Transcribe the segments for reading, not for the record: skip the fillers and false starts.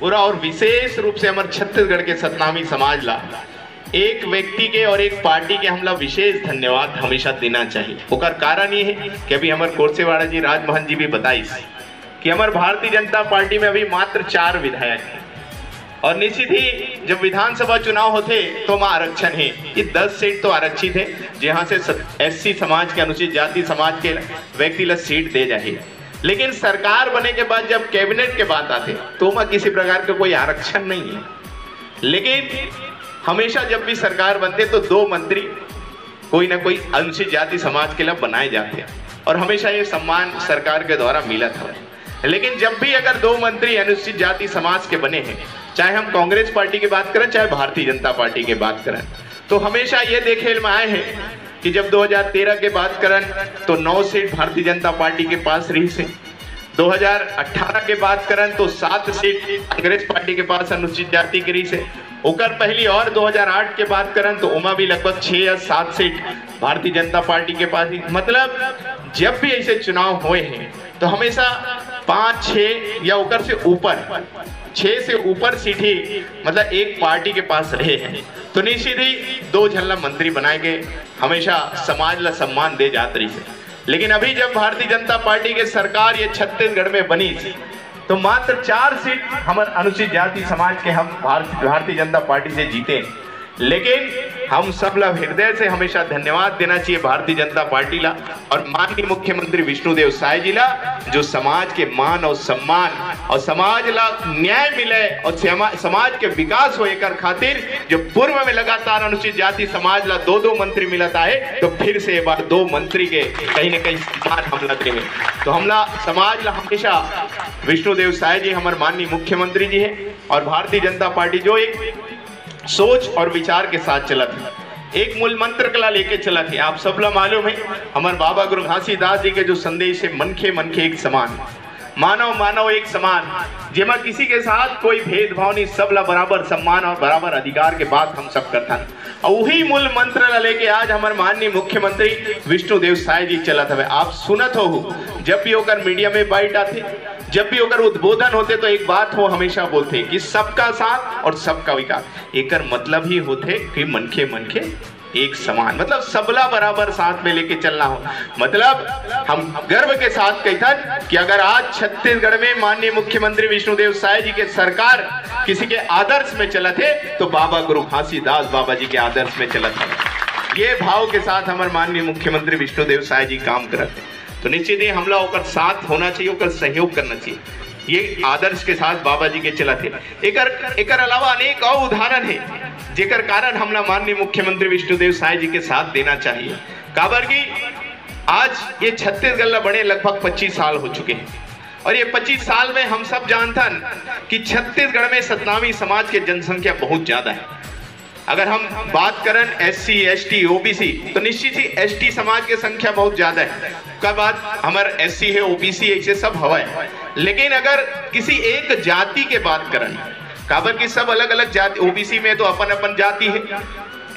पूरा और विशेष रूप से हमारे छत्तीसगढ़ के सतनामी समाज ला एक व्यक्ति के और एक पार्टी के हमला विशेष धन्यवाद हमेशा देना चाहिए। ओकर कारण ये है कि अभी हमारे कोरसेवाड़ा जी राजमोहन जी भी बताई कि हमारे भारतीय जनता पार्टी में अभी मात्र 4 विधायक हैं और निश्चित ही जब विधानसभा चुनाव होते तो वहाँ आरक्षण है। ये 10 सीट तो आरक्षित है जहाँ से SC समाज के अनुसूचित जाति समाज के व्यक्ति ला सीट दे जाए, लेकिन सरकार बने के बाद जब कैबिनेट के बात आते तो वहाँ किसी प्रकार का कोई आरक्षण नहीं है। लेकिन हमेशा जब भी सरकार बनते तो 2 मंत्री कोई ना कोई अनुसूचित जाति समाज के लिए बनाए जाते हैं और हमेशा ये सम्मान सरकार के द्वारा मिला था। लेकिन जब भी अगर 2 मंत्री अनुसूचित जाति समाज के बने हैं, चाहे हम कांग्रेस पार्टी की बात करें चाहे भारतीय जनता पार्टी की बात करें, तो हमेशा ये देखे में आए हैं कि जब 2013 के बात करें तो 9 सीट भारतीय जनता पार्टी के पास रही से, 2018 के बात करें तो 7 सीट कांग्रेस पार्टी के पास अनुसूचित जाति की रही से, ओकर पहली और 2008 के बात करें तो उमा भी लगभग 6 या 7 सीट भारतीय जनता पार्टी के पास ही। मतलब जब भी ऐसे चुनाव हुए हैं तो हमेशा 5, 6 या ओकर से ऊपर 6 से ऊपर सीट ही मतलब एक पार्टी के पास रहे हैं। तो निश्चित ही 2 झल्ला मंत्री बनाए गए, हमेशा समाज ला सम्मान दे जाते रही है। लेकिन अभी जब भारतीय जनता पार्टी के सरकार ये छत्तीसगढ़ में बनी तो मात्र 4 सीट हमारे अनुसूचित जाति समाज के हम भारतीय जनता पार्टी से जीते। लेकिन हम सब ला हृदय से हमेशा धन्यवाद देना चाहिए भारतीय जनता पार्टी ला और माननीय मुख्यमंत्री विष्णुदेव साय जी ला, जो समाज के मान और सम्मान और समाज ला न्याय मिले और समाज के विकास हो एकर खातिर जो पूर्व में लगातार अनुसूचित जाति समाज ला 2 मंत्री मिलता है, तो फिर से एक बार 2 मंत्री के कहीं न कहीं सम्मान हम लगते हैं। तो हमला समाज ला हमेशा विष्णुदेव साय जी हमारे माननीय मुख्यमंत्री जी है और भारतीय जनता पार्टी जो एक सोच और विचार के साथ चला था, एक मूल मंत्र कला लेके चला थी। आप सब लोग मालूम है हमारे बाबा गुरु घासीदास जी के जो संदेश है, मनखे मनखे एक समान, मानव मानव एक समान, जेमा किसी के साथ कोई भेदभाव नहीं, सब ला बराबर सम्मान और बराबर अधिकार के बात हम सब करता है। और वही मूल मंत्र ला लेके आज हमारे माननीय मुख्यमंत्री विष्णुदेव साय जी चला था। आप सुनत हो जब भी होकर मीडिया में बाइट आते, जब भी होकर उद्बोधन होते तो एक बात हो हमेशा बोलते कि सबका साथ और सबका विकास। एकर मतलब ही होते कि मनखे मनखे एक समान, मतलब सबला बराबर साथ में लेके चलना हो। मतलब हम गर्व के साथ कहते कि अगर आज छत्तीसगढ़ में माननीय मुख्यमंत्री विष्णुदेव साय जी के सरकार किसी के आदर्श में चला थे तो बाबा गुरु घासीदास बाबा जी के आदर्श में चला था। ये भाव के साथ हमारे माननीय मुख्यमंत्री विष्णुदेव साय जी काम करते, तो निश्चित ही हमला होकर साथ होना चाहिए, होकर सहयोग करना चाहिए। ये आदर्श के साथ बाबा जी के चला थे। एकर अलावा अनेक और उदाहरण है जेकर कारण हमला माननीय मुख्यमंत्री विष्णुदेव साय जी के साथ देना चाहिए। काबर की आज ये छत्तीसगढ़ बड़े लगभग 25 साल हो चुके हैं और ये 25 साल में हम सब जानतन कि छत्तीसगढ़ में सतनामी समाज के जनसंख्या बहुत ज्यादा है। अगर हम बात करें SC ST OBC तो निश्चित ही ST समाज की संख्या बहुत ज्यादा है, उसका बाद हमारे SC है OBC ऐसे सब हवा है। लेकिन अगर किसी एक जाति के बात करें, काबर की सब अलग अलग जाति, OBC में तो अपन अपन जाति है,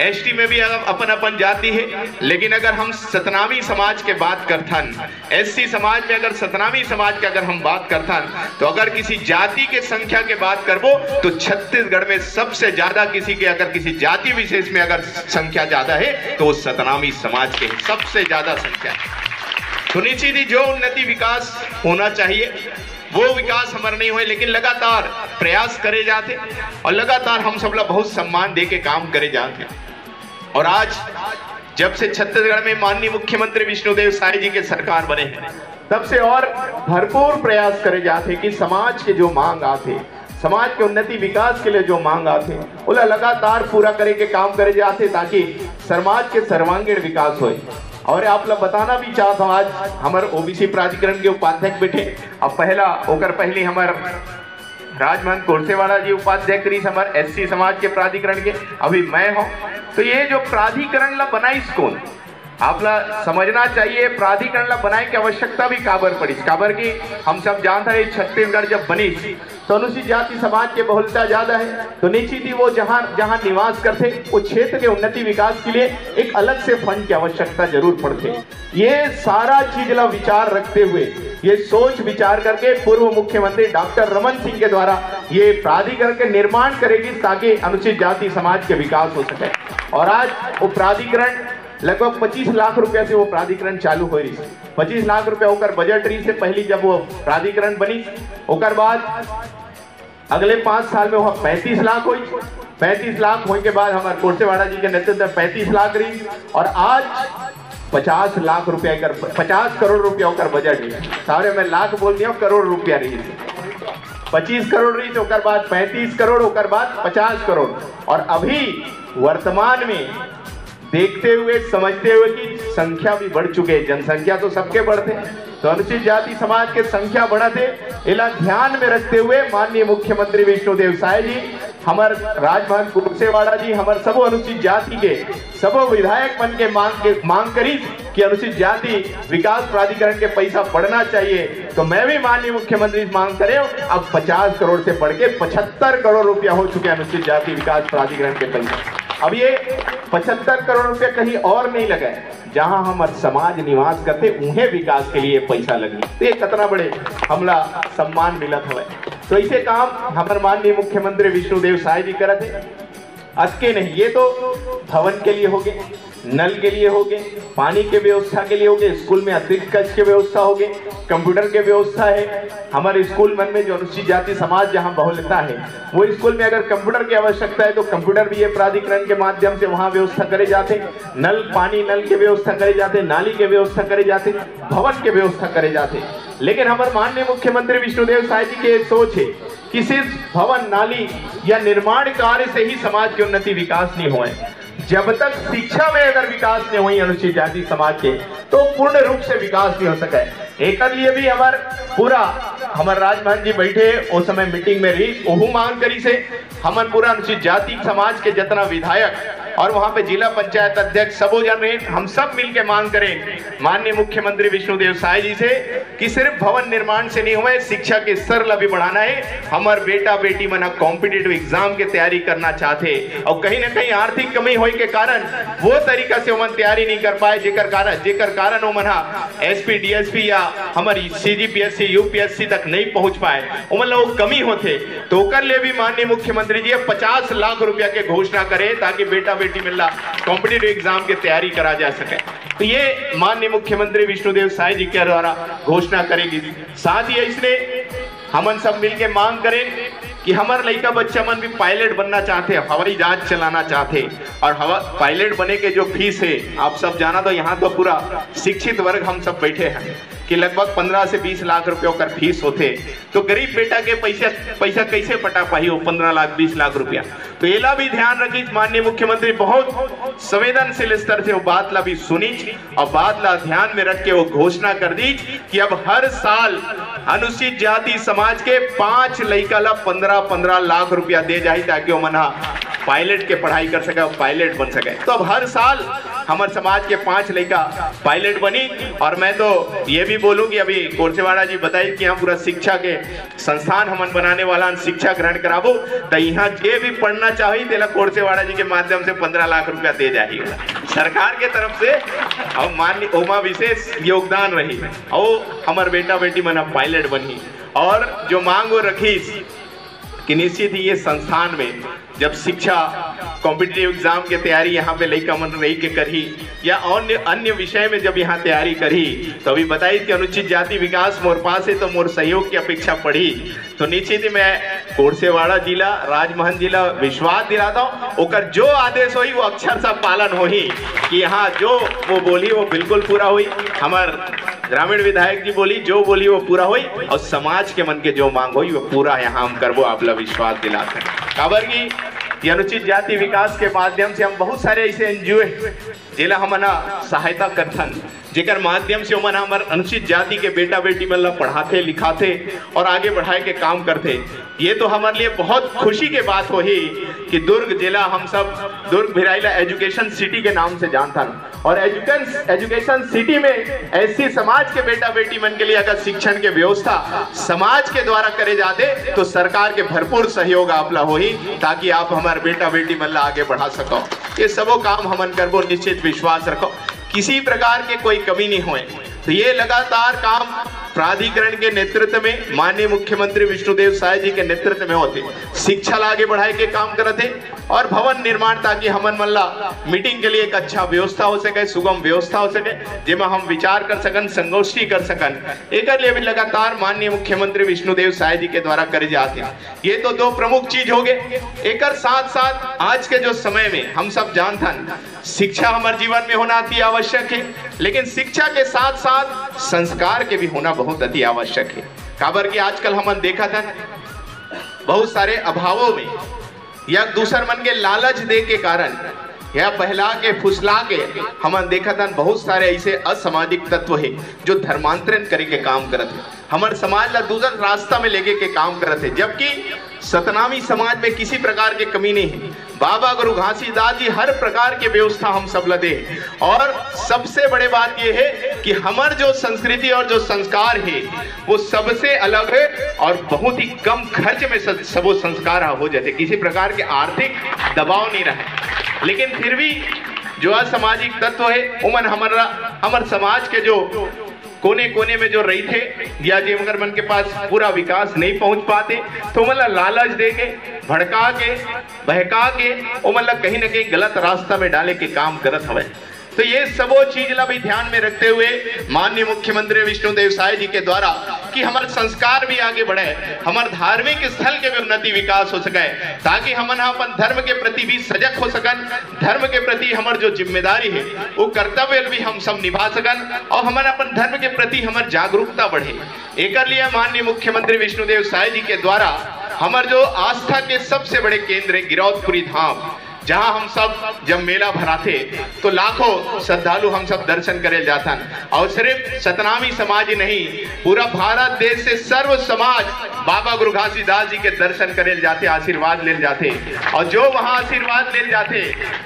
ST में भी अपन अपन जाति है, लेकिन अगर हम सतनामी समाज के बात करथन, SC समाज में अगर सतनामी समाज के अगर हम बात करथन, तो अगर किसी जाति के संख्या के बात करबो तो छत्तीसगढ़ में सबसे ज्यादा किसी के अगर किसी जाति विशेष में अगर संख्या ज्यादा है तो सतनामी समाज के सबसे ज्यादा संख्या है। तो निश्चित ही जो उन्नति विकास होना चाहिए वो विकास हमारा नहीं हुए, लेकिन लगातार प्रयास करे जाते और लगातार हम सब लोग बहुत सम्मान दे के काम करे जाते। और आज जब से छत्तीसगढ़ में माननीय मुख्यमंत्री विष्णुदेव साय जी के सरकार बने हैं, तब से और भरपूर प्रयास करे जाते कि समाज के जो मांग आते, समाज के उन्नति विकास के लिए जो मांग आते उला लगातार पूरा करे के काम करे जाते ताकि समाज के सर्वांगीण विकास होए। और आप लोग बताना भी चाहता हूँ, आज हमारे OBC प्राधिकरण के उपाध्यक्ष बैठे, अब पहली हमारे राजमोहन कोरसेवाड़ा जी उपाध्यक्ष रही हमारे SC समाज के प्राधिकरण के, अभी मैं हूँ। तो ये जो प्राधिकरण ला बनाई कौन, आप ला समझना चाहिए प्राधिकरण ला बनाए की आवश्यकता भी काबर पड़ी। काबर की हम सब जानते हैं छत्तीसगढ़ जब बनी तो अनुसूचित जाति समाज के बहुलता ज्यादा है, तो निश्चित ही वो जहाँ जहाँ निवास करते उस क्षेत्र के उन्नति विकास के लिए एक अलग से फंड की आवश्यकता जरूर पड़ती। ये सारा चीज ला विचार रखते हुए, ये सोच विचार करके पूर्व मुख्यमंत्री डॉक्टर रमन सिंह के द्वारा ये प्राधिकरण के निर्माण करेगी ताकि अनुसूचित जाति समाज के विकास हो सके। और आज वो प्राधिकरण लगभग 25 लाख रुपया से वो प्राधिकरण चालू हो रही, 25 लाख रुपया होकर बजट रही से पहली जब वो प्राधिकरण बनी, ओकर बाद अगले 5 साल में वो 35 लाख हुई, 35 लाख होने के बाद हमारे कोरसेवाड़ा जी के नेतृत्व में 35 लाख रही, और आज 50 लाख रुपया कर 50 करोड़ रुपया होकर बजट है। सारे मैं लाख बोल दिया, करोड़ रुपया रही, 25 करोड़ रही, तो ओकर बाद 35 करोड़, ओकर बाद 50 करोड़, और अभी वर्तमान में देखते हुए समझते हुए कि संख्या भी बढ़ चुके, जनसंख्या तो सबके बढ़ते, तो अनुसूचित जाति समाज के संख्या बढ़ते, इला ध्यान में रखते हुए माननीय मुख्यमंत्री विष्णुदेव साय जी, हमार राजभवन कोरसेवाड़ा जी, हमार सब अनुसूचित जाति के सब विधायक बन के मांग करी कि अनुसूचित जाति विकास प्राधिकरण के पैसा बढ़ना चाहिए। तो मैं भी माननीय मुख्यमंत्री मांग करे, अब 50 करोड़ से बढ़ के 75 करोड़ रुपया हो चुके अनुसूचित जाति विकास प्राधिकरण के पैसा। अब ये 75 करोड़ रुपया कहीं और नहीं लगा है, जहां हमारे समाज निवास करते उन्हें विकास के लिए पैसा लगी, तो ये कितना बड़े हमला सम्मान मिलत हुआ। तो इसे काम हमारे माननीय मुख्यमंत्री विष्णुदेव साय जी करते हैं। अटके नहीं, ये तो भवन के लिए हो गए, नल के लिए हो गए, पानी के व्यवस्था के लिए हो गए, स्कूल में अतिरिक्त कक्ष की व्यवस्था हो गए, कंप्यूटर की व्यवस्था है। हमारे स्कूल मन में जो अनुसूचित जाति समाज जहां बहुलता है, वो स्कूल में अगर कंप्यूटर की आवश्यकता है तो कंप्यूटर भी ये प्राधिकरण के माध्यम से वहां व्यवस्था करे जाते, नल पानी नल के व्यवस्था करे जाते, नाली के व्यवस्था करे जाते, भवन के व्यवस्था करे जाते। लेकिन हमारे माननीय मुख्यमंत्री विष्णुदेव साय जी की सोच है कि सिर्फ भवन नाली या निर्माण कार्य से ही समाज की उन्नति विकास नहीं हुआ है। जब तक शिक्षा में अगर विकास नहीं हुई अनुसूचित जाति समाज के, तो पूर्ण रूप से विकास नहीं हो सका है। एक लिए भी हमार पूरा हमारे राजभवन जी बैठे उस समय मीटिंग में रही, ओहू मांग करी से हमारे पूरा अनुसूचित जाति समाज के जितना विधायक और वहां पे जिला पंचायत अध्यक्ष सबो जन रहे, हम सब मिलकर मांग करें माननीय मुख्यमंत्री विष्णुदेव साय जी से कि सिर्फ भवन निर्माण से नहीं हुए, शिक्षा के स्तर ला भी बढ़ाना है। हमारे बेटा बेटी मना कॉम्पिटिटिव एग्जाम के तैयारी करना चाहते, और कहीं ना कहीं आर्थिक कमी होने के कारण वो तरीका से उमन तैयारी नहीं कर पाए, जेकर कारण उमन एसपी डीएसपी या हमारी सीजीपीएससी यूपीएससी तक नहीं पहुंच पाए, उमन लोग कमी होते। तो कर ले भी माननीय मुख्यमंत्री जी 50 लाख रुपया के घोषणा करे ताकि बेटा बेटी मिलना कॉम्पिटिटिव एग्जाम की तैयारी करा जा सके। तो ये माननीय मुख्यमंत्री विष्णुदेव साय जी के द्वारा घोषणा करेगी। साथ ही इसने हमन सब मिलके मांग करें कि हमारे लड़का बच्चा मन भी पायलट बनना चाहते हैं, हवाई जहाज चलाना चाहते, और पायलट बने के जो फीस है आप सब जाना, तो यहाँ तो पूरा शिक्षित वर्ग हम सब बैठे हैं कि लगभग 15 से 20 लाख रुपयों का फीस होते, तो गरीब बेटा के पैसा कैसे पटा पाई हो 15 लाख 20 लाख रुपया। तो एला भी ध्यान रखी माननीय मुख्यमंत्री बहुत संवेदनशील स्तर से वो बात ला भी सुनी और बात ला ध्यान में रख के वो घोषणा कर दी कि अब हर साल अनुसूचित जाति समाज के 5 लड़का ला 15-15 लाख रुपया दे जाए ताकि वो मना पायलट के पढ़ाई कर सके, पायलट बन सके। तो अब हर साल हमारे समाज के 5 लड़का पायलट बनी। और मैं तो ये भी बोलूं कि अभी कोरसेवाड़ा जी बताई कि यहाँ पूरा शिक्षा के संस्थान हमन बनाने वाला शिक्षा ग्रहण कराबो, तो यहाँ जे भी पढ़ना चाहिए तेला कोरसेवाड़ा जी के माध्यम से 15 लाख रुपया दे जाइए सरकार के तरफ से, और मान्य ओमा विशेष योगदान रही और हमारे बेटा बेटी मना पायलट बनी। और जो मांग वो रखी कि निश्चित ही ये संस्थान में जब शिक्षा कॉम्पिटिटिव एग्जाम की तैयारी यहाँ पे लड़का मन रही के करी या अन्य विषय में जब यहाँ तैयारी करी, तो अभी बताई कि अनुसूचित जाति विकास मोर पास है तो मोर सहयोग की अपेक्षा पड़ी। तो निश्चित ही मैं कोरसेवाड़ा जिला राजमहल जिला विश्वास दिलाता हूँ, ओकर जो आदेश हुई वो अक्षर सा पालन होही कि यहाँ जो वो बोली वो बिल्कुल पूरा हुई। हमार ग्रामीण विधायक जी बोली जो बोली वो पूरा हुई, और समाज के मन के जो मांग हुई वो पूरा यहाँ हम करबो आपला विश्वास दिलाते हैं। खबर की अनुसूचित जाति विकास के माध्यम से हम बहुत सारे ऐसे एनजीओ जिला हमना सहायता करथन, जेकर माध्यम से हमन हमार अनुसूचित जाति के बेटा बेटी मन ला पढ़ाते लिखाते और आगे बढ़ाए के काम करते। ये तो हमारे लिए बहुत खुशी के बात हो ही कि दुर्ग जिला हम सब दुर्ग भिराइला एजुकेशन सिटी के नाम से जानता, और एजुकेशन सिटी में ऐसी समाज के बेटा बेटी मन के लिए अगर शिक्षण के व्यवस्था समाज के द्वारा करे जाते तो सरकार के भरपूर सहयोग आपला हो ही, ताकि आप हमारे बेटा बेटी मन ला आगे बढ़ा सको। ये सबो काम हमन करबो, निश्चित विश्वास रखो किसी प्रकार के कोई कमी नहीं होए। तो ये लगातार काम प्राधिकरण के नेतृत्व में माननीय मुख्यमंत्री विष्णुदेव साय जी के नेतृत्व में होते, शिक्षा ला आगे बढ़ाए के काम करते और भवन निर्माण, ताकि हमन मन ला मीटिंग के लिए एक अच्छा व्यवस्था हो सके, सुगम व्यवस्था हो सके, जेमा हम विचार कर सकन, संगोष्ठी कर सकन। एक लिए भी लगातार माननीय मुख्यमंत्री विष्णुदेव साय जी के द्वारा करे जाते हैं। ये तो दो प्रमुख चीज हो गए। एक साथ साथ आज के जो समय में हम सब जानथन शिक्षा हमारे जीवन में होना अति आवश्यक है, लेकिन शिक्षा के साथ साथ संस्कार के भी होना बहुत अति आवश्यक है। काबर कि आजकल हमन देखा था बहुत सारे अभावों में या दूसर मन के लालच दे के कारण या बहला के फुसला के हमन देखा था बहुत सारे ऐसे असामाजिक तत्व है जो धर्मांतरण करे के काम करते हैं, हमारे समाज ला दूसर रास्ता में लेके के काम करते हैं। जबकि सतनामी समाज में किसी प्रकार के कमी नहीं है। बाबा गुरु घासीदास जी हर प्रकार के व्यवस्था हम सब लदे, और सबसे बड़े बात यह है कि हमार जो संस्कृति और जो संस्कार है वो सबसे अलग है और बहुत ही कम खर्च में सबो संस्कार हो जाते, किसी प्रकार के आर्थिक दबाव नहीं रहे। लेकिन फिर भी जो असामाजिक तत्व है उमन हमार समाज के जो कोने कोने में जो रही थे या जो मगर मन के पास पूरा विकास नहीं पहुंच पाते, तो मतलब लालच दे के भड़का के बहका के वो मतलब कहीं ना कहीं गलत रास्ता में डाले के काम करत हवे। तो ये सबो चीज ला भी ध्यान में रखते हुए माननीय मुख्यमंत्री विष्णुदेव साय जी के द्वारा कि हमारे संस्कार भी आगे बढ़े, हमारे धार्मिक स्थल के भी उन्नति विकास हो सके, ताकि हम अपन धर्म के प्रति भी सजग हो सकन, धर्म के प्रति हमारी जो जिम्मेदारी है वो कर्तव्य भी हम सब निभा सकन और हमारे अपन धर्म के प्रति हमारी जागरूकता बढ़े। एक लिए माननीय मुख्यमंत्री विष्णुदेव साय जी के द्वारा हमारे जो आस्था के सबसे बड़े केंद्र है गिरौदपुरी धाम, जहां हम सब जब मेला भराते तो लाखों श्रद्धालु हम सब दर्शन करे जाता, और सिर्फ सतनामी समाज ही नहीं पूरा भारत देश से सर्व समाज बाबा गुरु घासीदास जी के दर्शन करे जाते, आशीर्वाद ले जाते, और जो वहां आशीर्वाद ले जाते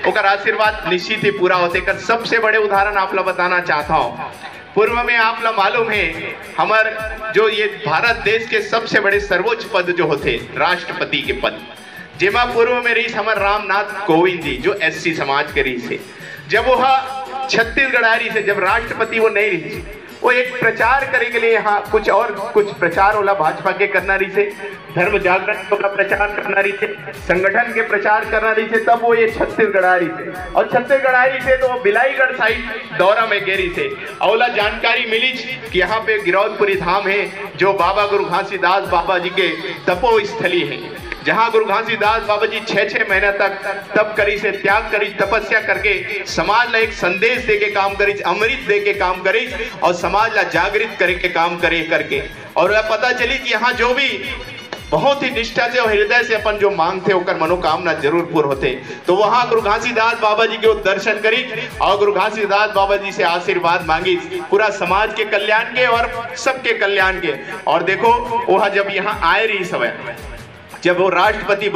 ओकर आशीर्वाद निश्चित ही पूरा होते। कर सबसे बड़े उदाहरण आप लोग बताना चाहता हूँ। पूर्व में आप लोग मालूम है हमार जो ये भारत देश के सबसे बड़े सर्वोच्च पद जो होते राष्ट्रपति के पद, जेमा पूर्व में रही हमारे रामनाथ कोविंद जी जो एससी समाज के रही से, जब वह छत्तीसगढ़ आ रही से, जब राष्ट्रपति वो नहीं रही, वो एक प्रचार करे के लिए यहाँ कुछ प्रचार वाला भाजपा के करना रही से, धर्म जागरण का प्रचार करना रही थे, संगठन के प्रचार करना रही थे, तब वो ये छत्तीसगढ़ आ रही थे। और छत्तीसगढ़ आ रही थे तो वो बिलाईगढ़ साइड दौरा में गेरी थे, औला जानकारी मिली कि यहाँ पे गिरौदपुरी धाम है जो बाबा गुरु घासीदास बाबा जी के तपो स्थली है, जहां गुरु घासीदास बाबा जी 6-6 महीना तक तप करी से, त्याग करी, तपस्या करके समाज ला एक संदेश दे के काम करी, अमृत दे के काम करी और समाज ला जागृत करे के काम करे करके। और पता चली कि यहाँ जो भी बहुत ही निष्ठा से और हृदय से अपन जो मांगते होकर मनोकामना जरूर पूर्ण होते, तो वहां गुरु घासीदास बाबा जी के दर्शन करी और गुरु घासीदास बाबा जी से आशीर्वाद मांगी पूरा समाज के कल्याण के और सबके कल्याण के। और देखो वह जब यहाँ आए रही समय, जब वो राष्ट्रपति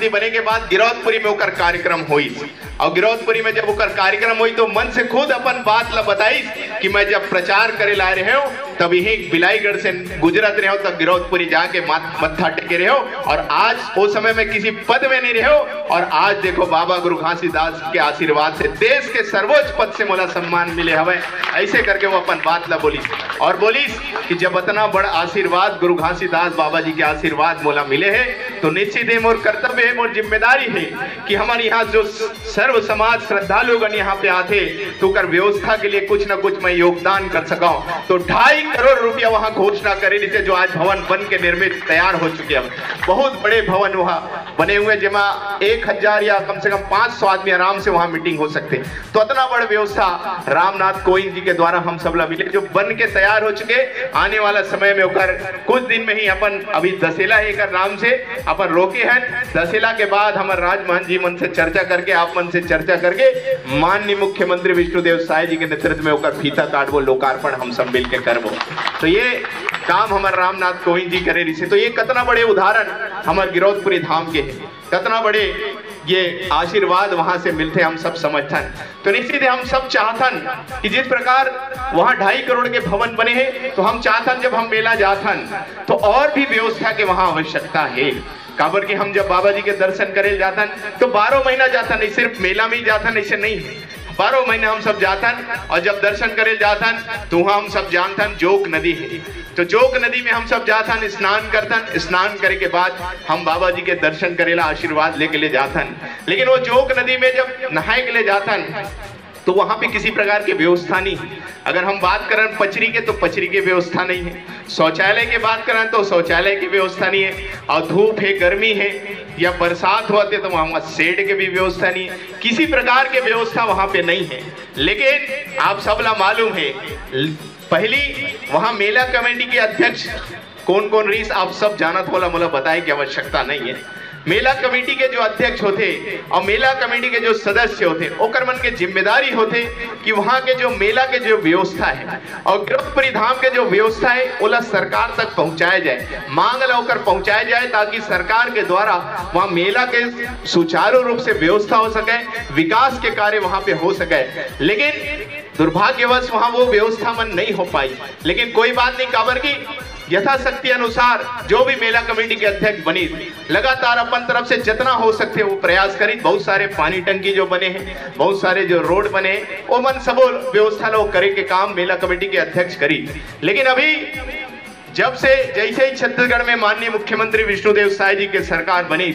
बने के बाद गिरौदपुरी में होकर कार्यक्रम हुई, और गिरौदपुरी में जब होकर कार्यक्रम हुई तो मन से खुद अपन बात ला बताई कि मैं जब प्रचार करे ला रहे हो तब यही बिलाईगढ़ से गुजरत रहे हो, तब गिरौदपुरी जाके मत्था टेके रहे हो, और आज वो समय में किसी पद में नहीं रहे हो, और आज देखो बाबा गुरु घासीदास के आशीर्वाद से देश के सर्वोच्च पद से मोला सम्मान मिले हवे। ऐसे करके वो अपन बात ला बोली और बोली कि जब इतना बड़ा आशीर्वाद गुरु घासीदास बाबा जी के आशीर्वाद मोला मिले हैं तो निश्चित ही मोर कर्तव्य है, मोर जिम्मेदारी है कि हमारे यहाँ जो सर्व समाज श्रद्धालुगण यहाँ पे आते तो कर व्यवस्था के लिए कुछ न कुछ मैं योगदान कर सका। तो 2.5 करोड़ रुपया वहाँ घोषणा करे थे, जो आज भवन बन के निर्मित तैयार हो चुके हैं। बहुत बड़े भवन वहाँ बने हुए, जिसमें 1000 या कम से कम 500 आदमी आराम से वहाँ मीटिंग हो सकते। तो इतना बड़ा व्यवस्था रामनाथ कोविंद जी के द्वारा हम सब ला मिले, जो बन के तैयार हो चुके। आने वाला समय में होकर कुछ दिन में ही अपन अभी दशहरा एक नाम से अपन रोके हैं, दशहरा के बाद हमारे राजमहल जी मन से चर्चा करके, आप मन से चर्चा करके माननीय मुख्यमंत्री विष्णुदेव साय जी के नेतृत्व में होकर फीता काटबो, लोकार्पण हम सब मिलकर करबो। तो ये काम हमारे रामनाथ कोविंद जी करे रही से। तो ये कितना बड़े उदाहरण हमारे गिरौदपुरी धाम के हैं, कितना बड़े ये आशीर्वाद वहां से मिलते हम सब समझथन। तो निश्चित है हम सब चाहथन कि जिस प्रकार वहां 2.5 करोड़ के भवन बने हैं, तो हम चाहथन जब हम मेला जाथन तो और भी व्यवस्था के वहां आवश्यकता है। काबर कि हम जब बाबा जी के दर्शन करे जाथन तो 12 महीना जाथन, नहीं सिर्फ मेला में ही जाथन ऐसे नहीं, 12 महीने हम सब जाथन। और जब दर्शन करे जाथन तो वहां हम सब जानथन जोक नदी है, तो जोक नदी में हम सब जाथन, स्नान करथन। स्नान करे के बाद हम बाबा जी के दर्शन करेला आशीर्वाद लेके ले जाथन। लेकिन वो जोक नदी में जब नहाए के ले जाथन तो वहां पे किसी प्रकार की व्यवस्था नहीं है। अगर हम बात करें पचरी के, तो पचरी की व्यवस्था नहीं है। शौचालय की बात करें तो शौचालय की व्यवस्था नहीं है। और धूप है, गर्मी है या बरसात होते तो वहां शेड की भी व्यवस्था नहीं है। किसी प्रकार की व्यवस्था वहां पे नहीं है। लेकिन आप सबला मालूम है, पहली वहां मेला कमेटी के अध्यक्ष कौन कौन रही, आप सब जानत होला, मुझे बताए की आवश्यकता नहीं है। मेला कमेटी के जो अध्यक्ष होते और मेला कमेटी के जो सदस्य होते, ओकर मन के जिम्मेदारी होते कि वहां के जो मेला के जो व्यवस्था है और गिरफ्तारी धाम के जो व्यवस्था है ओला सरकार तक पहुंचाया जाए, मांग ला होकर पहुंचाया जाए, ताकि सरकार के द्वारा वहां मेला के सुचारू रूप से व्यवस्था हो सके, विकास के कार्य वहां पे हो सके। लेकिन दुर्भाग्यवश वहां वो व्यवस्था मन नहीं हो पाई। लेकिन कोई बात नहीं, काबर की यथाशक्ति अनुसार जो भी मेला कमेटी के अध्यक्ष बनी, लगातार अपन तरफ से जितना हो सकते वो प्रयास करी। बहुत सारे पानी टंकी जो बने हैं, बहुत सारे जो रोड बने, वो मन सब व्यवस्था लोग करे के काम मेला कमेटी के अध्यक्ष करी। लेकिन अभी जब से जैसे ही छत्तीसगढ़ में माननीय मुख्यमंत्री विष्णुदेव साय जी के सरकार बनी,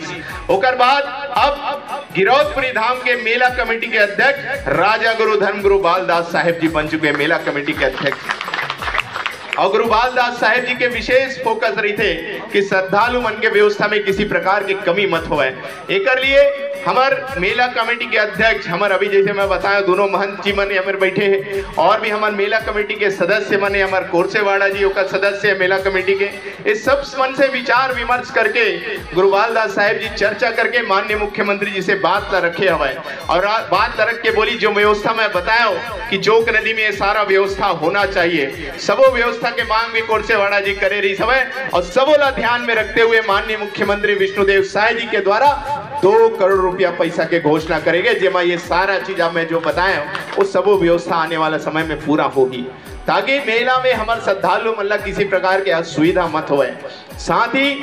ओकर बाद अब गिरौदपुरी धाम के मेला कमेटी के अध्यक्ष राजा गुरु धर्म गुरु बालदास साहेब जी बन चुके मेला कमेटी के अध्यक्ष। और गुरु बालदास साहेब जी के विशेष फोकस रही थे कि श्रद्धालु मन के व्यवस्था में किसी प्रकार की कमी मत हो। एक लिए हमार मेला कमेटी के अध्यक्ष, हमार अभी जैसे मैं बताया दोनों महंत जी मन हमारे बैठे हैं, और भी हमारे मेला कमेटी के सदस्य मने, हमारे कोरसेवाड़ा जी का सदस्य है मेला कमेटी के। इस सब मन से विचार विमर्श करके गुरु बालदास साहेब जी चर्चा करके माननीय मुख्यमंत्री जी से बात ला रखे हवा है। और बात ला रख के बोली जो व्यवस्था मैं बताया कि जोक नदी में सारा व्यवस्था होना चाहिए, सबो व्यवस्था के मांग भी कोरसेवाड़ा जी करे रही समय, और सबोला ध्यान में रखते हुए माननीय मुख्यमंत्री विष्णुदेव साय जी के द्वारा 2 करोड़ रुपया पैसा के घोषणा करेंगे, जेमा ये सारा चीज मैं जो बताया वो सबो व्यवस्था आने वाला समय में पूरा होगी, ताकि मेला में हमारे श्रद्धालु मतलब किसी प्रकार के असुविधा मत होए। साथ ही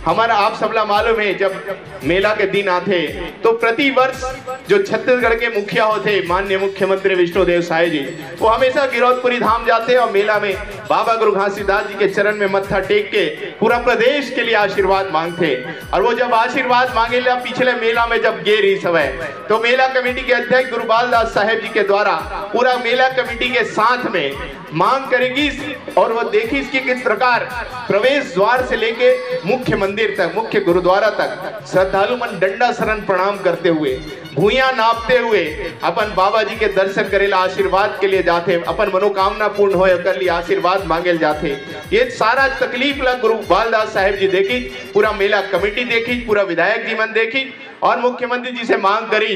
हमारा आप सबला मालूम है, जब मेला के दिन आते तो प्रति वर्ष जो छत्तीसगढ़ के मुखिया होते माननीय मुख्यमंत्री विष्णुदेव साय जी, वो हमेशा गिरौदपुरी धाम जाते और मेला में बाबा गुरु घासीदास जी के चरण में मत्था टेक के पूरा प्रदेश के लिए आशीर्वाद मांगते। और वो जब आशीर्वाद मांगे ला पिछले मेला में जब गे रही समय, तो मेला कमेटी के अध्यक्ष गुरु बालदास साहेब जी के द्वारा पूरा मेला कमेटी के साथ में मांग करेगी, और वो देखी इसकी किस प्रकार प्रवेश द्वार से लेके मुख्य मंदिर तक, मुख्य गुरुद्वारा तक श्रद्धालु मन डंडा शरण प्रणाम करते हुए, भूया नापते हुए अपन बाबा जी के दर्शन करेला आशीर्वाद के लिए जाते, अपन मनोकामना पूर्ण हो कर लिए आशीर्वाद मांगे जाते। ये सारा तकलीफ ला गुरु बालदास साहेब जी देखी, पूरा मेला कमेटी देखी, पूरा विधायक जी मन देखी, और मुख्यमंत्री जी से मांग करी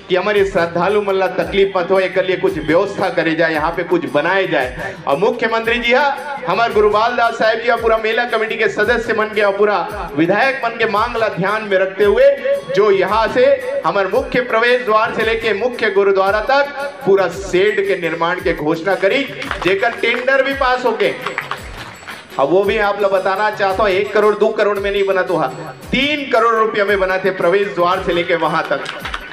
कि हमारे श्रद्धालु मन ला तकलीफ मत हो, एक लिए कुछ व्यवस्था करे जाए, यहाँ पे कुछ बनाए जाए। और मुख्यमंत्री जी हमारे गुरु बालदास साहेब जी पूरा मेला कमेटी के सदस्य मन के और पूरा विधायक मन के मांग ला ध्यान में रखते हुए जो यहाँ से हमारे मुख्य प्रवेश द्वार से लेके मुख्य गुरुद्वारा तक पूरा शेड के निर्माण के घोषणा करी, जेकर टेंडर भी पास हो गए। अब वो भी आप लोग बताना चाहता हूँ, 1 करोड़ 2 करोड़ में नहीं बना, तो 3 करोड़ रुपया में बनाते प्रवेश द्वार से लेके वहां तक।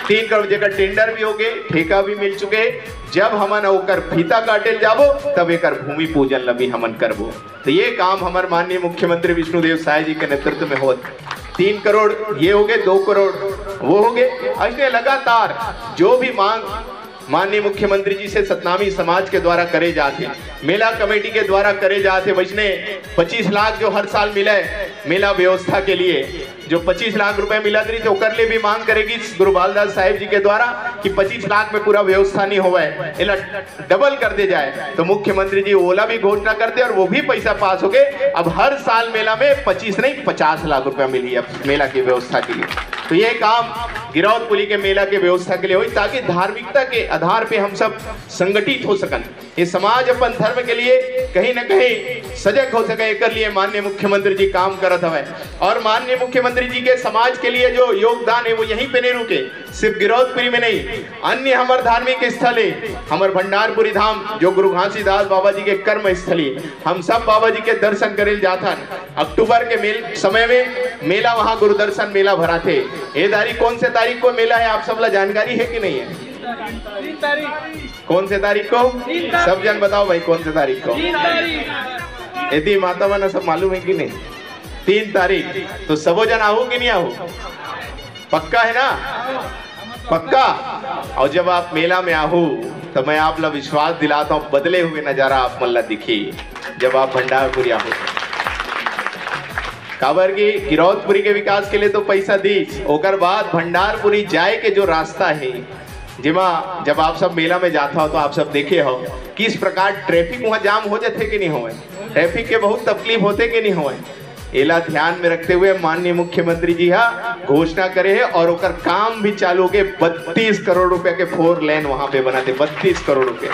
3 करोड़ जगह टेंडर भी हो गए, ठेका भी मिल चुके। जब हमन ओकर फीता काटे जाबो तब एक भूमि पूजन लभी हमन करबो। तो ये काम हमारे माननीय मुख्यमंत्री विष्णुदेव साय जी के नेतृत्व में हो। 3 करोड़ ये हो गए, 2 करोड़ वो हो गए। ऐसे लगातार जो भी मांग माननीय मुख्यमंत्री जी से सतनामी समाज के द्वारा करे जाते, मेला कमेटी के द्वारा करे जाते, वैसने 25 लाख जो हर साल मिले मेला व्यवस्था के लिए, जो 25 लाख रुपए मिला रही तो कर लिए भी मांग करेगी गुरु बालदास साहेब जी के द्वारा कि 25 लाख में पूरा व्यवस्था नहीं हुआ है, इला डबल कर दे जाए। तो मुख्यमंत्री जी ओला भी घोषणा करते और वो भी पैसा पास हो गए। अब हर साल मेला में 25 नहीं 50 लाख रुपया मिली है मेला की व्यवस्था के लिए। तो ये काम गिरौदपुरी के मेला के व्यवस्था के लिए हुई, ताकि धार्मिकता के आधार पे हम सब संगठित हो सकन, ये समाज अपन धर्म के लिए कहीं न कहीं सजग हो सके। एक लिए माननीय मुख्यमंत्री जी काम करत हवे, और माननीय मुख्यमंत्री जी के समाज के लिए जो योगदान है वो यहीं पे नहीं रुके, सिर्फ गिरौदपुरी में नहीं, अन्य हमारे धार्मिक स्थल है, हमारे भंडारपुरी धाम जो गुरु घासीदास बाबा जी के कर्म स्थली, हम सब बाबा जी के दर्शन करे जाता। अक्टूबर के समय में मेला, वहां गुरु दर्शन मेला भरा थे। ये तारीख कौन से तारीख को मेला है, आप सब ला जानकारी है कि नहीं है? 3 तारीख। कौन से तारीख को? सब जन बताओ भाई, कौन से तारीख को? 3 तारीख। यदि माता बना सब मालूम है कि नहीं? 3 तारीख। तो सबो जन आहू कि नहीं आहू? पक्का है ना? पक्का। और जब आप मेला में आहू तो मैं आप लोग विश्वास दिलाता हूँ, बदले हुए नजारा आप मल्ला दिखी जब आप भंडारपुरी आहू। काबर की गिरौदपुरी के विकास के लिए तो पैसा दी, ओकर बाद भंडारपुरी जाए के जो रास्ता है, जिमा जब आप सब मेला में जाता हो तो आप सब देखे हो किस प्रकार ट्रैफिक वहाँ जाम हो जाते कि नहीं होए, ट्रैफिक के बहुत तकलीफ होते कि नहीं होए। एला ध्यान में रखते हुए माननीय मुख्यमंत्री जी घोषणा करे है, और ओकर काम भी चालू के 32 करोड़ रुपए के 4 लेन वहां पे बनाते। 32 करोड़ रुपए,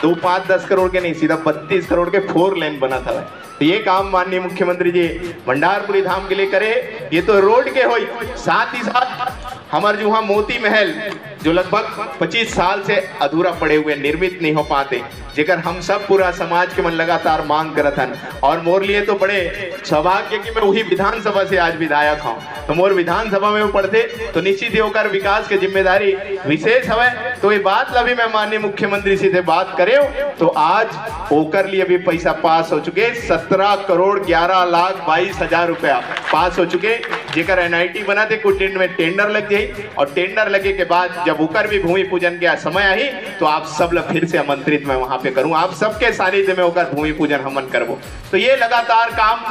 2, 5, 10 करोड़ के नहीं, सीधा 32 करोड़ के 4 लेन बना था। तो ये काम माननीय मुख्यमंत्री जी भंडारपुरी धाम के लिए करे। ये तो रोड के होई, साथ ही साथ हमारे जो वहाँ मोती महल जो लगभग 25 साल से अधूरा पड़े हुए, निर्मित नहीं हो पाते, जेकर हम सब पूरा समाज के मन लगातार मांग करत हन। और मोर लिए तो बड़े सौभाग्य कि मैं वही विधानसभा से आज विधायक हूँ, तो मोर विधानसभा में वो पढ़ते, तो निश्चित ही होकर विकास की जिम्मेदारी विशेष है। तो ये बात ला भी मैं माननीय मुख्यमंत्री से बात करे, तो आज ओकर लिए भी पैसा पास हो चुके, 17 करोड़ 11 लाख 22 हजार रुपया पास हो चुके, जेकर एनआईटी बनाते कुछ दिन में टेंडर लग जाये, और टेंडर लगे के बाद जब ओकर भी भूमि पूजन के समय आई तो आप सब लोग फिर से आमंत्रित मैं वहां पे करूं, आप सबके सानिध्य में होकर भूमि पूजन हमन करबो। तो ये लगातार काम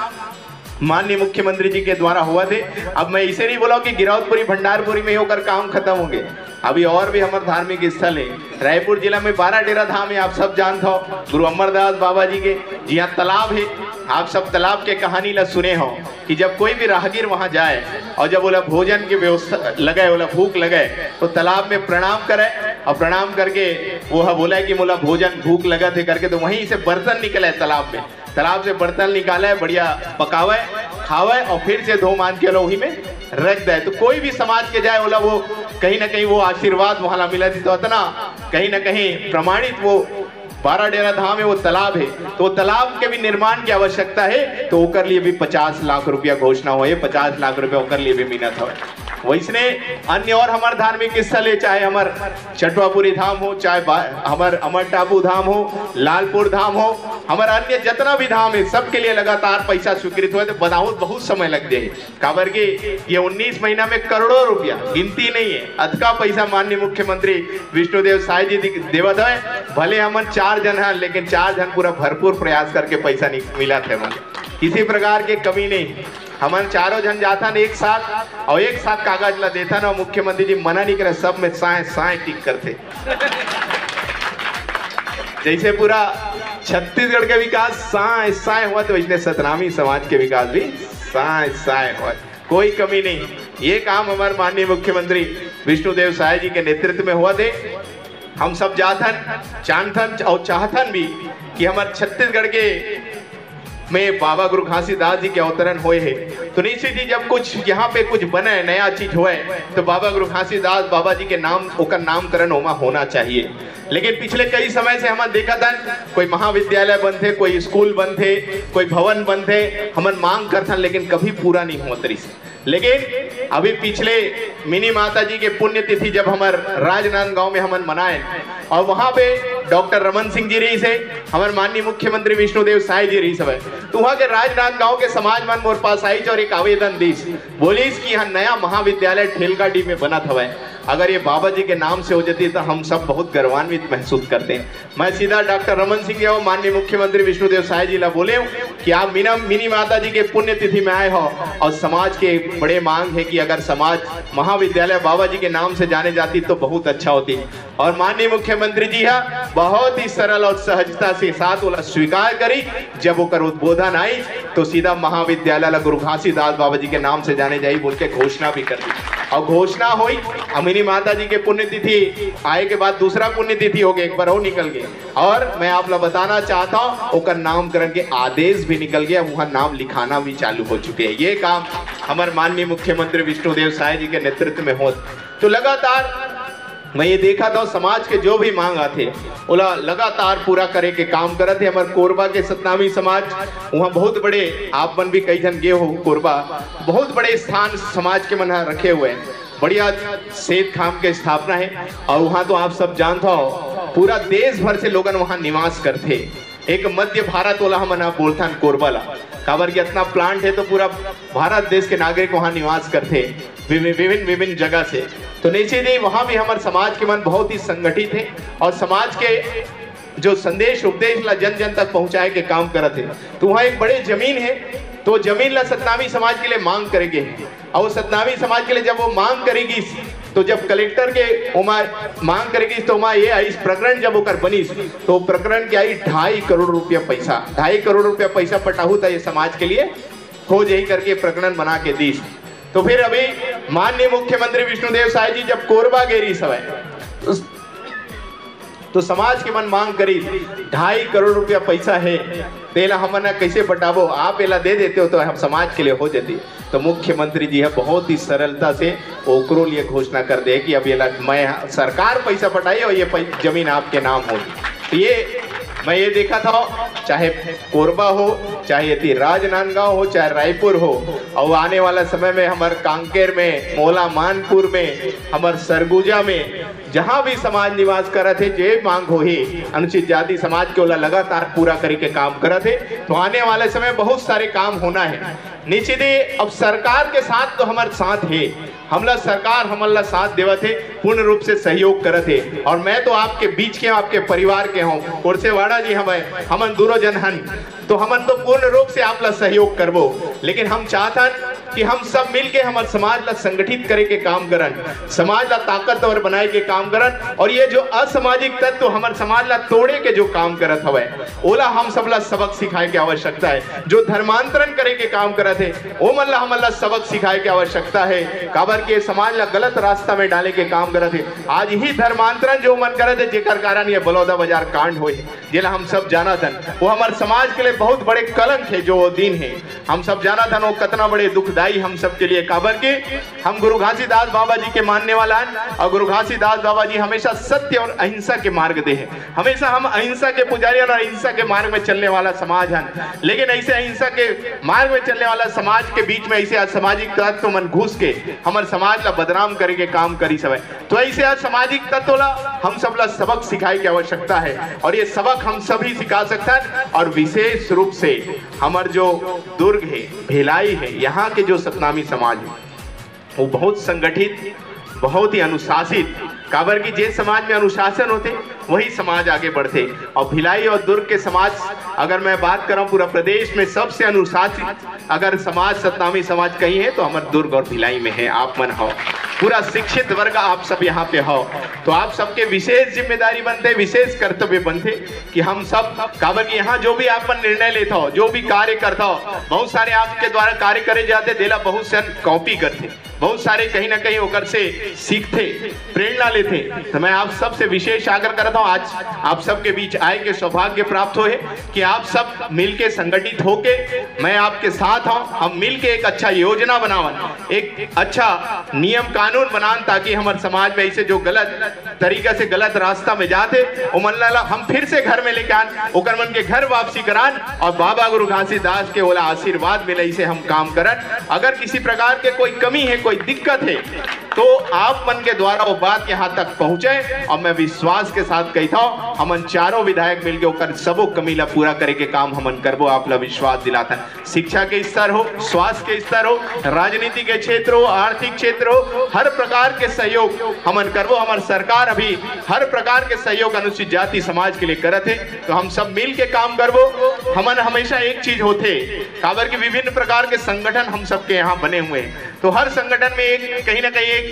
माननीय मुख्यमंत्री जी के द्वारा हुआ थे। अब मैं इसे नहीं बोला कि गिरौदपुरी भंडारपुरी में होकर काम खत्म होंगे, अभी और भी हमारे धार्मिक स्थल है। रायपुर जिला में 12 डेरा धाम है, आप सब जानते हो, गुरु अमरदास बाबा जी के, जी हाँ तालाब है। आप सब तालाब के कहानी ला सुने हो कि जब कोई भी राहगीर वहां जाए और जब बोला भोजन की व्यवस्था लगे, बोला भूख लगे, तो तालाब में प्रणाम करे, और प्रणाम करके वो बोला कि मोला भोजन भूख लगा थे करके, तो वहीं से बर्तन निकले तालाब में, तालाब से बर्तन निकाले, बढ़िया पकावे खावे, और फिर से धो मान के वही में रख दे। तो कोई भी समाज के जाए बोला वो कहीं ना कहीं वो आशीर्वाद वहां मिला थी। तो इतना कहीं ना कहीं प्रमाणित वो 12 डेरा धाम है, वो तालाब है, तो तालाब के भी निर्माण की आवश्यकता है। तो ओकर लिए भी 50 लाख रुपया घोषणा हुई, 50 लाख रुपया ओकर लिए भी मिलत हो। वैसने अन्य और हमारे धार्मिक स्थल है, चाहे हमार चटवापुरी धाम हो, चाहे हमार अमर टापू धाम हो, लालपुर धाम हो, हमारे अन्य जितना भी धाम है, सबके लिए लगातार पैसा स्वीकृत हुए। तो बनावट बहुत समय लग जाए, काबर के ये 19 महीना में करोड़ों रुपया, गिनती नहीं है, अधका पैसा माननीय मुख्यमंत्री विष्णुदेव साय जी देवत है। भले हमन 4 जन हैं, लेकिन 4 जन पूरा भरपूर प्रयास करके पैसा मिला थे, किसी प्रकार के कमी नहीं। हमन 4 जन जाता न एक साथ, और एक साथ कागज ला देता ना, मुख्यमंत्री जी मना नहीं करे, सब में साए टिक करते। जैसे पूरा छत्तीसगढ़ के विकास साए हुआ, तो वैसे सतनामी समाज के विकास भी साए हुआ, कोई कमी नहीं। ये काम हमारे माननीय मुख्यमंत्री विष्णुदेव साय जी के नेतृत्व में हुआ थे। हम सब जाथन जानथन और चाहथन भी कि हमारे छत्तीसगढ़ के में बाबा गुरु घासीदास जी के अवतरण हुए है, तो निश्चित ही जब कुछ यहाँ पे कुछ बने, नया चीज हुए, तो बाबा गुरु घासीदास बाबा जी के नाम ओकर नामकरण होना चाहिए। लेकिन पिछले कई समय से हमन देखा था कोई महाविद्यालय बनते, कोई स्कूल बनते, कोई भवन बनते, हमन मांग करथन, लेकिन कभी पूरा नहीं हुआ तरी से। लेकिन अभी पिछले मिनी माता जी के पुण्यतिथि जब हमारे राजनांदगांव में हमन मनाए, और वहां पे डॉक्टर रमन सिंह जी रही से, हमारे माननीय मुख्यमंत्री विष्णुदेव साय जी रही सब, तो वहां के राजनांदगांव के समाज मन मोर पास आई और एक आवेदन दी, बोलीस कि यहाँ नया महाविद्यालय ठेलगाड़ी में बना था, अगर ये बाबा जी के नाम से हो जाती तो हम सब बहुत गर्वान्वित महसूस करते हैं। मैं सीधा डॉक्टर रमन सिंह जी माननीय मुख्यमंत्री विष्णुदेव साय जी ला बोले कि आप मिनी माता जी के पुण्यतिथि में आए हो, और समाज के बड़े मांग है कि अगर समाज महाविद्यालय बाबा जी के नाम से जाने जाती तो बहुत अच्छा होती। और माननीय मुख्यमंत्री जी बहुत ही सरल और सहजता से साथ वाला स्वीकार करी। जब वो उद्बोधन आई तो सीधा महाविद्यालय गुरु घासीदास बाबा जी के नाम से जाने जाई बोल के घोषणा भी कर दी। और घोषणा हुई, अमिनी माता जी के पुण्यतिथि आए के बाद दूसरा पुण्यतिथि हो गया, एक बार और निकल गए, और मैं आप लोग बताना चाहता हूँ ओकर नामकरण के आदेश भी निकल गया, वहाँ नाम लिखाना भी चालू हो चुके हैं। ये काम हमारे माननीय मुख्यमंत्री विष्णुदेव साय जी के नेतृत्व में हो। तो लगातार मैं ये देखा था समाज के जो भी मांग आते ओला लगातार पूरा करे के काम करत है। हमारे कोरबा के सतनामी समाज वहाँ बहुत बड़े, आप मन भी कई जन गे हो कोरबा, बहुत बड़े स्थान समाज के मन रखे हुए हैं, बढ़िया सेत खाम के स्थापना है, और वहाँ तो आप सब जानते हो पूरा देश भर से लोगन वहाँ निवास करते। एक मध्य भारत वाला हम बोलता कोरबा ला, काबर की इतना प्लांट है तो पूरा भारत देश के नागरिक वहाँ निवास करते विभिन्न जगह से। तो निश्चित ही वहाँ भी हमारे समाज के मन बहुत ही संगठित है और समाज के जो संदेश उपदेश ला जन जन तक पहुँचाए के काम करते हैं। तो वहाँ एक बड़े जमीन है, तो जमीन ला सतनामी समाज के लिए मांग करेंगे, और सतनामी समाज के लिए जब वो मांग करेगी तो जब कलेक्टर के मांग करेगी तो वहाँ ये आई प्रकरण जब होकर बनी तो प्रकरण के आई 2.5 करोड़ रुपया पैसा, 2.5 करोड़ रुपया पैसा पटाहू था ये समाज के लिए हो जाही करके प्रकरण बना के दी। तो फिर अभी माननीय मुख्यमंत्री विष्णुदेव साय जी जब कोरबा गेरी सवय तो समाज के मन मांग करी 2.5 करोड़ रुपया पैसा है, तेला हमने कैसे पटाबो, आप एला दे देते हो तो हम समाज के लिए हो जाती। तो मुख्यमंत्री जी है बहुत ही सरलता से ओकरो लिए घोषणा कर दे कि अब ये मैं सरकार पैसा पटाई और ये जमीन आपके नाम होगी। तो ये मैं ये देखा था, चाहे कोरबा हो, चाहे यदि राजनांदगांव हो, चाहे रायपुर हो, और आने वाला समय में हमारे कांकेर में, मोला मानपुर में, हमारे सरगुजा में, जहां भी समाज निवास कर थे जे मांग हो ही अनुसूचित जाति समाज के ओला लगातार पूरा करे के काम कर थे। तो आने वाले समय बहुत सारे काम होना है। निश्चित ही अब सरकार के साथ तो हमारे साथ है, हमला सरकार हमला साथ देवत है, पूर्ण रूप से सहयोग करत है। और मैं तो आपके बीच के, आपके परिवार के हूँ, कोरसेवाड़ा जी हमन दोनों जन हन, तो हमन तो पूर्ण रूप से आपला सहयोग करबो, लेकिन हम चाहतन कि हम सब मिलके हमारे समाज ला संगठित करे के काम करन, समाज ला ताकतवर बनाए के काम करन, और ये जो असामाजिक तत्व हमारे समाज ला तोड़े के जो काम करत हवे ओला हम सब ला सबक सिखाए के आवश्यकता है। जो धर्मांतरण करे के काम करत है वो मन ला हमन ला सबक सिखाए के आवश्यकता है, काबर के समाज ला गलत रास्ता में डाले के काम करत है। आज ही धर्मांतरण जो मन करत है जेकर कारण ये बलौदा बाजार कांड होए जेला हम सब जाना थन, वो हमारे समाज के लिए बहुत बड़े कलंक है। जो दिन है हम सब जाना था वो कितना बड़े दुखदाई हम सब के लिए, काबर के हम गुरु घासीदास बाबा जी के मानने वाला है, और गुरु घासीदास बाबा जी हमेशा सत्य और अहिंसा के मार्ग दे है। हमेशा हम अहिंसा के पुजारी और अहिंसा के मार्ग में चलने वाला समाज है, लेकिन ऐसे अहिंसा के मार्ग में चलने वाला समाज के बीच में ऐसे असामाजिक तत्व मन घुस के हमारे समाज ला बदनाम करे के काम करी सब। तो ऐसे असामाजिक तत्व ला हम सब ला सबक सिखाए की आवश्यकता है, और ये सबक हम सभी सिखा सकते हैं। और विशेष रूप से हमारे जो दुर्ग है, भिलाई है, यहाँ के जो सतनामी समाज है वो बहुत संगठित, बहुत ही अनुशासित, काबर की जे समाज में अनुशासन होते वही समाज आगे बढ़ते। और भिलाई और दुर्ग के समाज अगर मैं बात करूं पूरा प्रदेश में सबसे अनुशासित अगर समाज सतनामी समाज कहीं है तो हमारे दुर्ग और भिलाई में है। आप मन हो पूरा शिक्षित वर्ग आप सब यहाँ पे हो, तो आप सबके विशेष जिम्मेदारी बनते, विशेष कर्तव्य बनते कि हम सब, काबर की यहाँ जो भी आप निर्णय लेता हो, जो भी कार्य करता हो, बहुत सारे आपके द्वारा कार्य करे जाते, देला बहुत से कॉपी करते, बहुत सारे कहीं ना कहीं होकर से सीखते, प्रेरणा लेते। तो मैं आप सबसे विशेष आग्रह करता हूँ, आज आप सबके बीच आए के सौभाग्य प्राप्त हो है कि आप सब मिलके संगठित होके, मैं आपके साथ हूँ, हम मिलके एक अच्छा योजना बनावन, एक अच्छा नियम कानून बनान, ताकि हमारे समाज में ऐसे जो गलत तरीका से गलत रास्ता में जाते वो मन ला हम फिर से घर में लेके आन, ओकर मन के घर वापसी करान, और बाबा गुरु घासीदास के ओला आशीर्वाद मिले से हम काम करन। अगर किसी प्रकार के कोई कमी है, कोई दिक्कत है, तो आप मन के द्वारा वो बात यहाँ तक पहुंचे, और मैं विश्वास के साथ कहता हूँ हमन चारों विधायक मिलके ओकर सबो कमी ला पूरा करे के काम हमन करबो। आप ला विश्वास दिलाता, शिक्षा के स्तर हो, स्वास्थ्य के स्तर हो, राजनीति के क्षेत्र हो, आर्थिक क्षेत्र हो, हर प्रकार के सहयोग हमन करबो। हमार सरकार अभी हर प्रकार के सहयोग अनुसूचित जाति समाज के लिए करत है, तो हम सब मिल के काम करबो। हमन हमेशा एक चीज होते, काबर की विभिन्न प्रकार के संगठन हम सबके यहाँ बने हुए हैं, तो हर संगठन में एक कहीं ना कहीं एक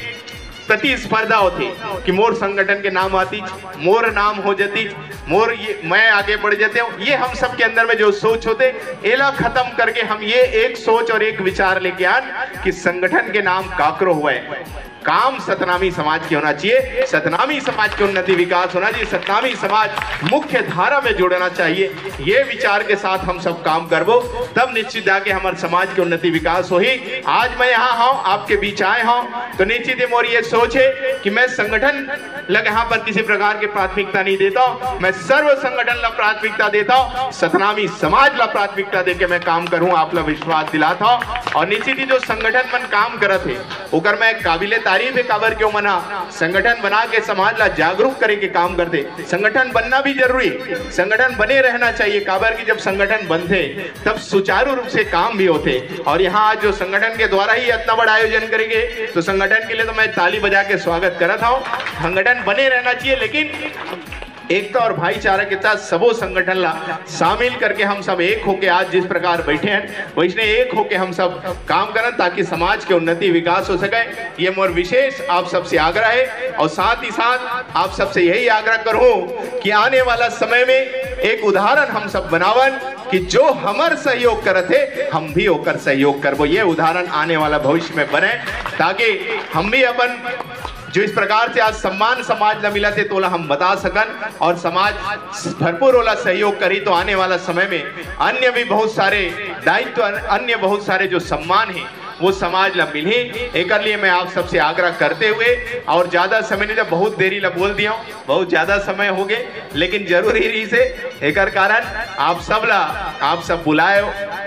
प्रतिस्पर्धा होती कि मोर संगठन के नाम आती, मोर नाम हो जाती, मोर ये मैं आगे बढ़ जाते हूँ। ये हम सब के अंदर में जो सोच होते एला खत्म करके हम ये एक सोच और एक विचार लेके आन कि संगठन के नाम काकरो हुआ है, काम सतनामी समाज की होना चाहिए, सतनामी समाज की उन्नति विकास होना चाहिए, सतनामी समाज मुख्य धारा में जुड़ना चाहिए। ये विचार के साथ हम सब काम करबो तब निश्चित जाके हमारे समाज की उन्नति विकास हो ही। आज मैं यहाँ हूँ, आपके बीच आए हूँ तो निश्चित ही मोरी ये सोच है कि मैं संगठन लग यहाँ पर किसी प्रकार की प्राथमिकता नहीं देता हूँ, मैं सर्व संगठन ला प्राथमिकता देता हूँ, सतनामी समाज ला प्राथमिकता देके मैं काम करूँ, आप ला विश्वास दिलाता हूँ। और निश्चित ही जो संगठन मन काम करत है ओकर मैं काबिले तारीफ है, काबर क्यों मना संगठन बना के समाज ला जागरूक करे के काम करते। संगठन बनना भी जरूरी, संगठन बने रहना चाहिए, काबर की जब संगठन बनते तब सुचारू रूप से काम भी होते। और यहाँ आज जो संगठन के द्वारा ही इतना बड़ा आयोजन करेंगे तो संगठन के लिए तो मैं ताली बजा के स्वागत करता हूँ। संगठन बने रहना चाहिए लेकिन एकता और भाईचारा के साथ सबो संगठन ला शामिल करके हम सब एक होके आज जिस प्रकार बैठे हैं वैसे एक होके हम सब काम करें ताकि समाज के उन्नति विकास हो सके। ये मोर विशेष आप सबसे आग्रह है और साथ ही साथ आप सबसे यही आग्रह करूं कि आने वाला समय में एक उदाहरण हम सब बनावन कि जो हमार सहयोग करते हम भी होकर सहयोग करबो। ये उदाहरण आने वाला भविष्य में बने ताकि हम भी अपन जो इस प्रकार से आज सम्मान समाज न मिला थे तोला हम बता सकन और समाज भरपूर वाला सहयोग करी तो आने वाला समय में अन्य भी बहुत सारे दायित्व, अन्य बहुत सारे जो सम्मान है वो समाज ला मिले। एक लिए मैं आप सबसे आग्रह करते हुए और ज्यादा समय नहीं, बहुत देरी ला बोल दिया, बहुत ज्यादा समय हो गए लेकिन जरूरी रही से एक कारण आप सब बुलाए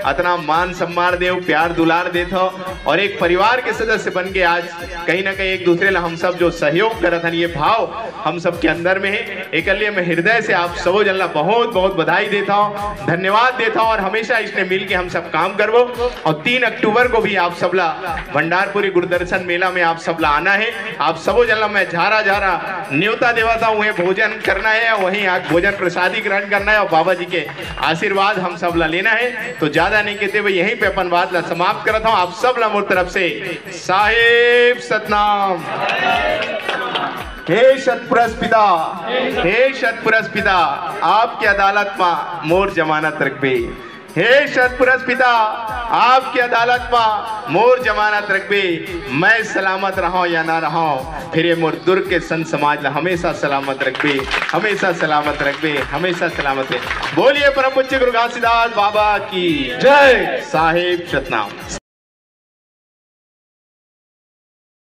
इतना मान सम्मान दे, प्यार दुलार देते हो और एक परिवार के सदस्य बन के आज कहीं ना कहीं एक दूसरे ला हम सब जो सहयोग करत हन ये भाव हम सब के अंदर में है। एक लिए मैं हृदय से आप सबो जन ला बहुत बहुत बधाई देता हूँ, धन्यवाद देता हूँ और हमेशा इसने मिल के हम सब काम करबो। और 3 अक्टूबर को भी आप सबला भंडारपुरी गुरुदर्शन मेला में आप सबला आना है। आप सबो जन ला मैं झारा न्योता देवाता हूँ, भोजन करना है, वहीं आज भोजन प्रसादी ग्रहण करना है और बाबा जी के आशीर्वाद हम सब ला लेना है। तो ज्यादा नहीं कहते हुए यहीं पे अपन बात ला समाप्त करता हूँ। आप सब ला मोर तरफ से साहेब सतनाम। हे सतपुरुष पिता, हे सतपुरुष पिता, आपकी अदालत में मोर जमानत रखबे। हे सतपुरुष पिता, आपकी अदालत में मोर जमानत रखबे। मैं सलामत रहा या ना रहा फिर ये मोर दुर्ग के संत समाज ला हमेशा सलामत रखबे, हमेशा सलामत रखबे, हमेशा सलामत है। बोलिए परम पूज्य गुरु घासीदास बाबा की जय। साहेब सतनाम।